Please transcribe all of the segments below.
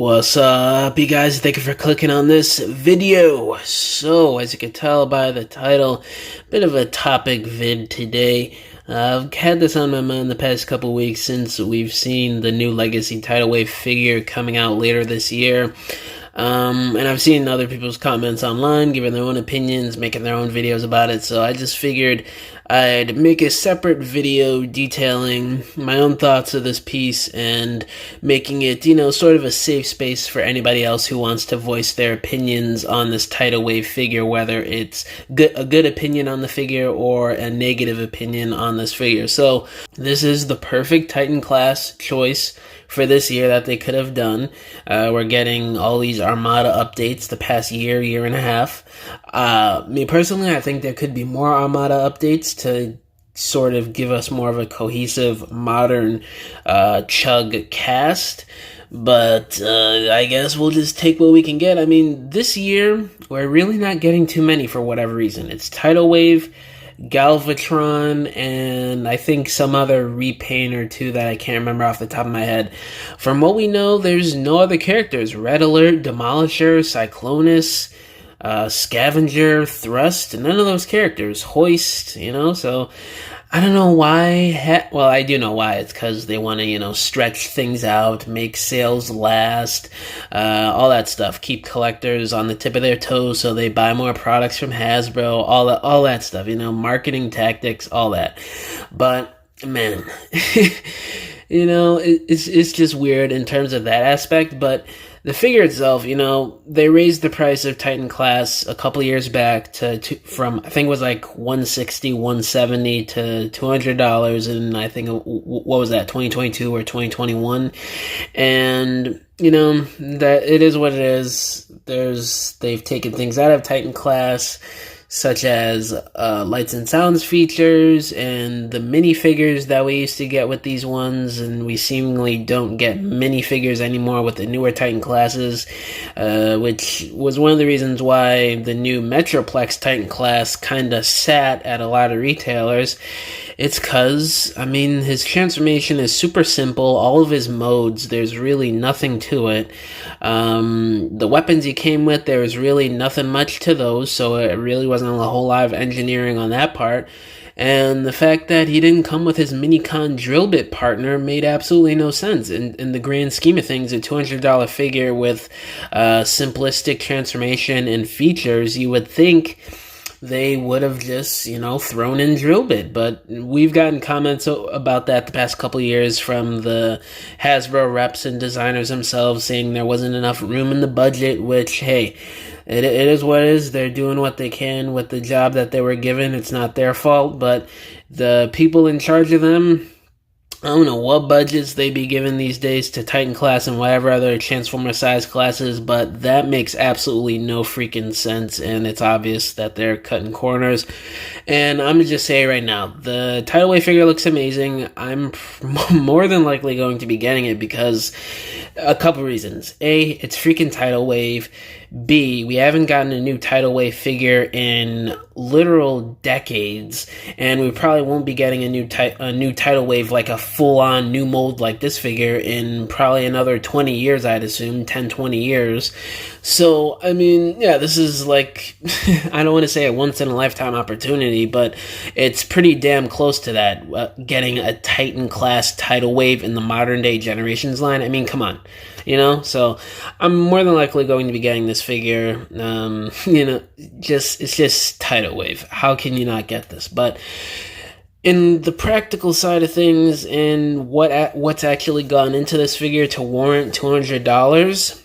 What's up, you guys? Thank you for clicking on this video. So, as you can tell by the title, bit of a topic vid today. I've had this on my mind the past couple weeks since we've seen the new Legacy Tidal Wave figure coming out later this year. And I've seen other people's comments online, giving their own opinions, making their own videos about it, so I just figured I'd make a separate video detailing my own thoughts of this piece and making it, sort of a safe space for anybody else who wants to voice their opinions on this tidal wave figure, whether it's a good opinion on the figure or a negative opinion on this figure. So this is the perfect Titan class choice for this year that they could have done. We're getting all these Armada updates the past year and a half. Me personally, I think there could be more Armada updates to sort of give us more of a cohesive, modern Chug cast. But I guess we'll just take what we can get. I mean, this year, we're really not getting too many for whatever reason. It's Tidal Wave, Galvatron, and I think some other repaint or two that I can't remember off the top of my head. From what we know, there's no other characters. Red Alert, Demolisher, Cyclonus, Scavenger, Thrust, none of those characters. Hoist, so I don't know why. Well, I do know why. It's because they want to, stretch things out, make sales last, all that stuff. Keep collectors on the tip of their toes so they buy more products from Hasbro, all that stuff, marketing tactics, all that. But, man, it's just weird in terms of that aspect, but the figure itself, they raised the price of Titan class a couple years back from I think it was like $160, $170 to $200, and I think what was that, 2022 or 2021, and that it is what it is. They've taken things out of Titan class, such as lights and sounds features and the minifigures that we used to get with these ones, and we seemingly don't get minifigures anymore with the newer Titan classes, which was one of the reasons why the new Metroplex Titan class kind of sat at a lot of retailers. It's because, his transformation is super simple. All of his modes, there's really nothing to it. The weapons he came with, there was really nothing much to those, so it really wasn't a whole lot of engineering on that part. And the fact that he didn't come with his Minicon drill bit partner made absolutely no sense. In the grand scheme of things, a $200 figure with simplistic transformation and features, you would think they would have just, thrown in drill bit. But we've gotten comments about that the past couple years from the Hasbro reps and designers themselves, saying there wasn't enough room in the budget, which, hey, it is what it is. They're doing what they can with the job that they were given. It's not their fault, but the people in charge of them, I don't know what budgets they be given these days to Titan class and whatever other Transformer size classes, but that makes absolutely no freaking sense, and it's obvious that they're cutting corners. And I'm going to just say right now, the Tidal Wave figure looks amazing. I'm more than likely going to be getting it because a couple reasons. A, it's freaking Tidal Wave. B, we haven't gotten a new Tidal Wave figure in literal decades, and we probably won't be getting a new Tidal Wave, like a full-on new mold like this figure, in probably another 20 years, I'd assume, 10, 20 years. So, this is like, I don't want to say a once-in-a-lifetime opportunity, but it's pretty damn close to that, getting a Titan-class Tidal Wave in the modern-day Generations line. Come on. So I'm more than likely going to be getting this figure. It's just Tidal Wave. How can you not get this? But in the practical side of things and what's actually gone into this figure to warrant $200,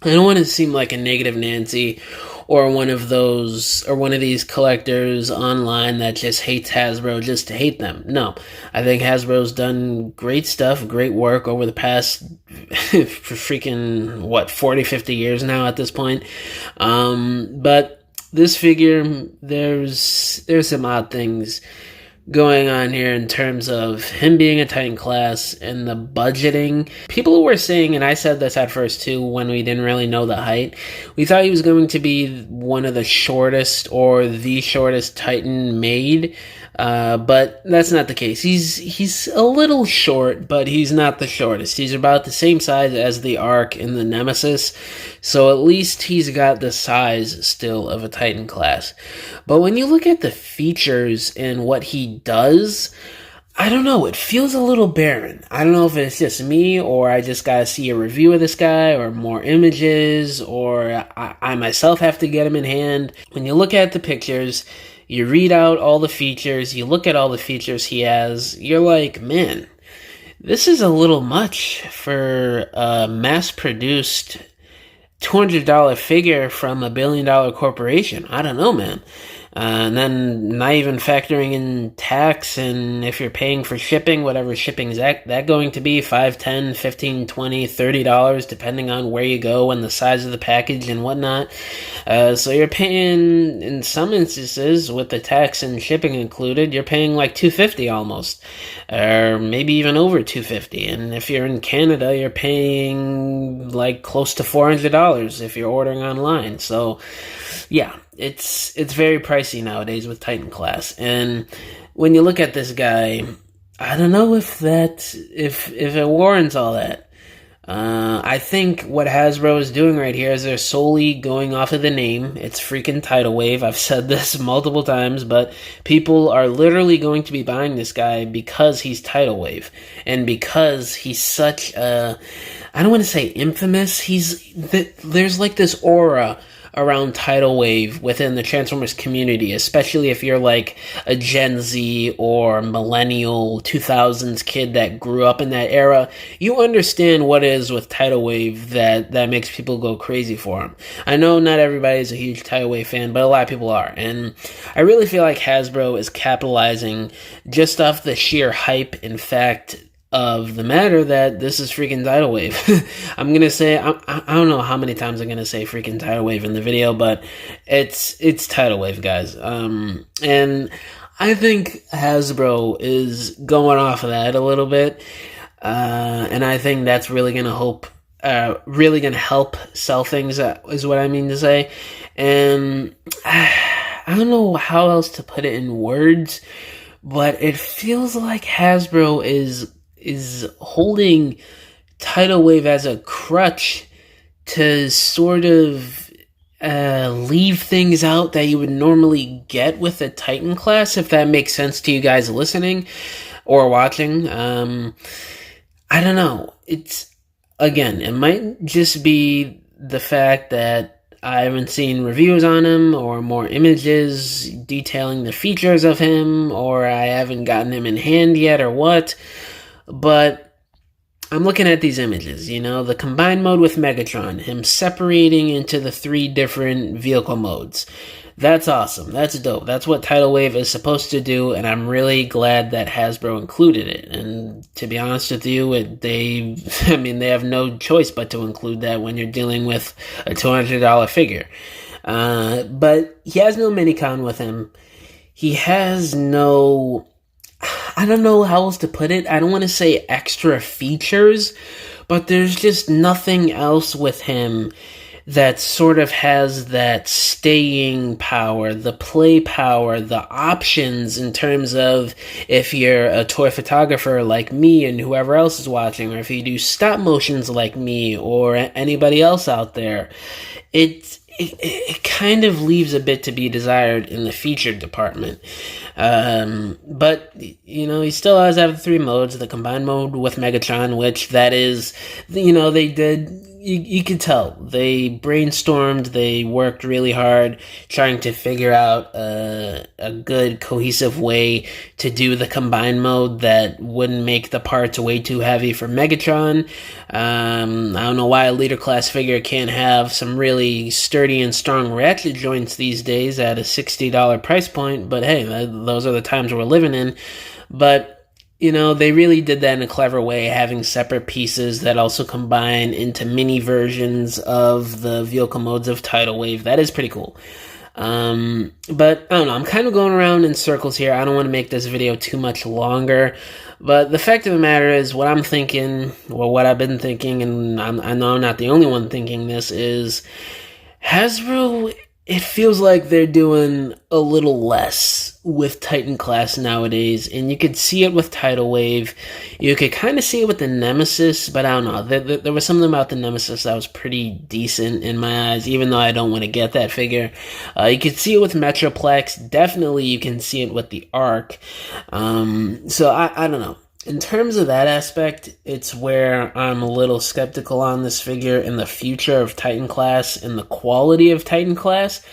I don't want to seem like a negative Nancy or one of these collectors online that just hates Hasbro just to hate them. No, I think Hasbro's done great stuff, great work over the past freaking 40, 50 years now at this point. But this figure, there's some odd things. going on here in terms of him being a Titan class and the budgeting. People were saying, and I said this at first too when we didn't really know the height, we thought he was going to be one of the shortest or the shortest Titan made. But that's not the case. He's a little short, but he's not the shortest. He's about the same size as the Arc and the Nemesis, so at least he's got the size still of a Titan class. But when you look at the features and what he does, I don't know, it feels a little barren. I don't know if it's just me, or I just gotta see a review of this guy, or more images, or I myself have to get him in hand. When you look at the pictures, you read out all the features, you look at all the features he has, you're like, man, this is a little much for a mass-produced $200 figure from a billion-dollar corporation. I don't know, man. And then not even factoring in tax, and if you're paying for shipping, whatever shipping's that going to be, $5, $10, $15, $20, $30, depending on where you go and the size of the package and whatnot. So you're paying, in some instances, with the tax and shipping included, you're paying like $250 almost, or maybe even over $250. And if you're in Canada, you're paying like close to $400 if you're ordering online. So yeah, it's very pricey nowadays with Titan class. And when you look at this guy, I don't know if it warrants all that. I think what Hasbro is doing right here is they're solely going off of the name. It's freaking Tidal Wave. I've said this multiple times, but people are literally going to be buying this guy because he's Tidal Wave, and because he's such a, I don't want to say infamous. There's like this aura around Tidal Wave within the Transformers community, especially if you're like a Gen Z or millennial 2000s kid that grew up in that era. You understand what it is with Tidal Wave that makes people go crazy for him. I know not everybody's a huge Tidal Wave fan, but a lot of people are. And I really feel like Hasbro is capitalizing just off the sheer hype, in fact, of the matter that this is freaking Tidal Wave. I'm gonna say, I don't know how many times I'm gonna say freaking Tidal Wave in the video, but it's Tidal Wave, guys. And I think Hasbro is going off of that a little bit, and I think that's really gonna help sell things, is what I mean to say. And I don't know how else to put it in words, but it feels like Hasbro is holding Tidal Wave as a crutch to sort of leave things out that you would normally get with a Titan class, if that makes sense to you guys listening or watching. I don't know. It might just be the fact that I haven't seen reviews on him or more images detailing the features of him, or I haven't gotten him in hand yet, or what. But I'm looking at these images, the combined mode with Megatron, him separating into the 3 different vehicle modes. That's awesome. That's dope. That's what Tidal Wave is supposed to do, and I'm really glad that Hasbro included it. And to be honest with you, they have no choice but to include that when you're dealing with a $200 figure. But he has no minicon with him. He has no, I don't know how else to put it. I don't want to say extra features, but there's just nothing else with him that sort of has that staying power, the play power, the options in terms of if you're a toy photographer like me and whoever else is watching, or if you do stop motions like me or anybody else out there. It kind of leaves a bit to be desired in the featured department. But, he still has to have the 3 modes, the combined mode with Megatron, which that is, they did, you could tell. They brainstormed, they worked really hard trying to figure out a good, cohesive way to do the combined mode that wouldn't make the parts way too heavy for Megatron. I don't know why a leader class figure can't have some really sturdy and strong ratchet joints these days at a $60 price point, but hey, those are the times we're living in. But they really did that in a clever way, having separate pieces that also combine into mini versions of the vehicle modes of Tidal Wave. That is pretty cool. But I don't know, I'm kind of going around in circles here. I don't want to make this video too much longer. But the fact of the matter is, what I'm thinking, or what I've been thinking, and I know I'm not the only one thinking this, is Hasbro, it feels like they're doing a little less with Titan Class nowadays, and you could see it with Tidal Wave. You could kind of see it with the Nemesis, but I don't know. There was something about the Nemesis that was pretty decent in my eyes, even though I don't want to get that figure. You could see it with Metroplex. Definitely you can see it with the Arc. So I don't know. In terms of that aspect, it's where I'm a little skeptical on this figure and the future of Titan Class and the quality of Titan Class.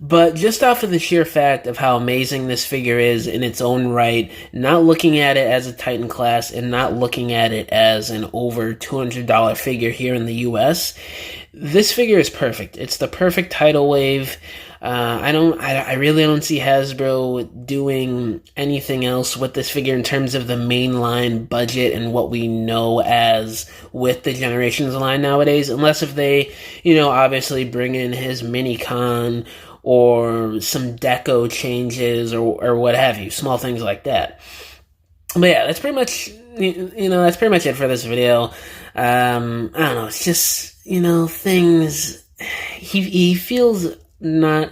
But just off of the sheer fact of how amazing this figure is in its own right, not looking at it as a Titan Class and not looking at it as an over $200 figure here in the US, this figure is perfect. It's the perfect tidal wave. I really don't see Hasbro doing anything else with this figure in terms of the mainline budget and what we know as with the Generations line nowadays, unless if they, obviously bring in his mini-con or some deco changes or what have you, small things like that. But yeah, that's pretty much, that's pretty much it for this video. I don't know, it's just, things, he feels not,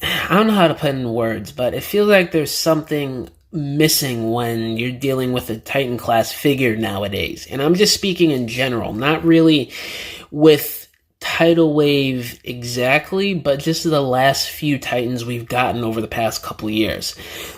I don't know how to put it in words, but it feels like there's something missing when you're dealing with a Titan Class figure nowadays. And I'm just speaking in general, not really with Tidal Wave exactly, but just the last few Titans we've gotten over the past couple years.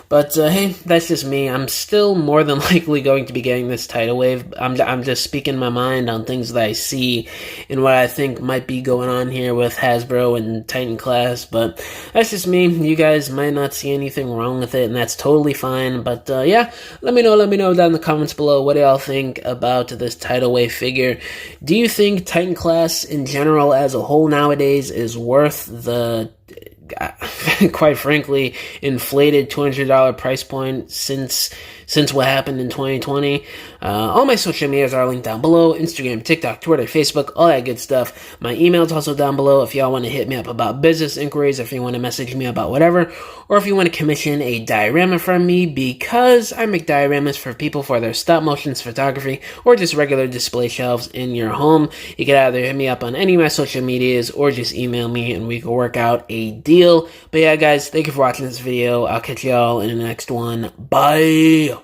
But hey, that's just me. I'm still more than likely going to be getting this Tidal Wave. I'm just speaking my mind on things that I see and what I think might be going on here with Hasbro and Titan Class. But that's just me. You guys might not see anything wrong with it, and that's totally fine. But yeah, let me know down in the comments below what do y'all think about this Tidal Wave figure. Do you think Titan Class in general as a whole nowadays is worth the quite frankly inflated $200 price point since what happened in 2020? All my social medias are linked down below: Instagram, TikTok, Twitter, Facebook, all that good stuff. My email is also down below if y'all want to hit me up about business inquiries, if you want to message me about whatever, or if you want to commission a diorama from me, because I make dioramas for people for their stop motion photography or just regular display shelves in your home. You can either hit me up on any of my social medias or just email me and we can work out a deal. But yeah, guys, thank you for watching this video. I'll catch y'all in the next one. Bye!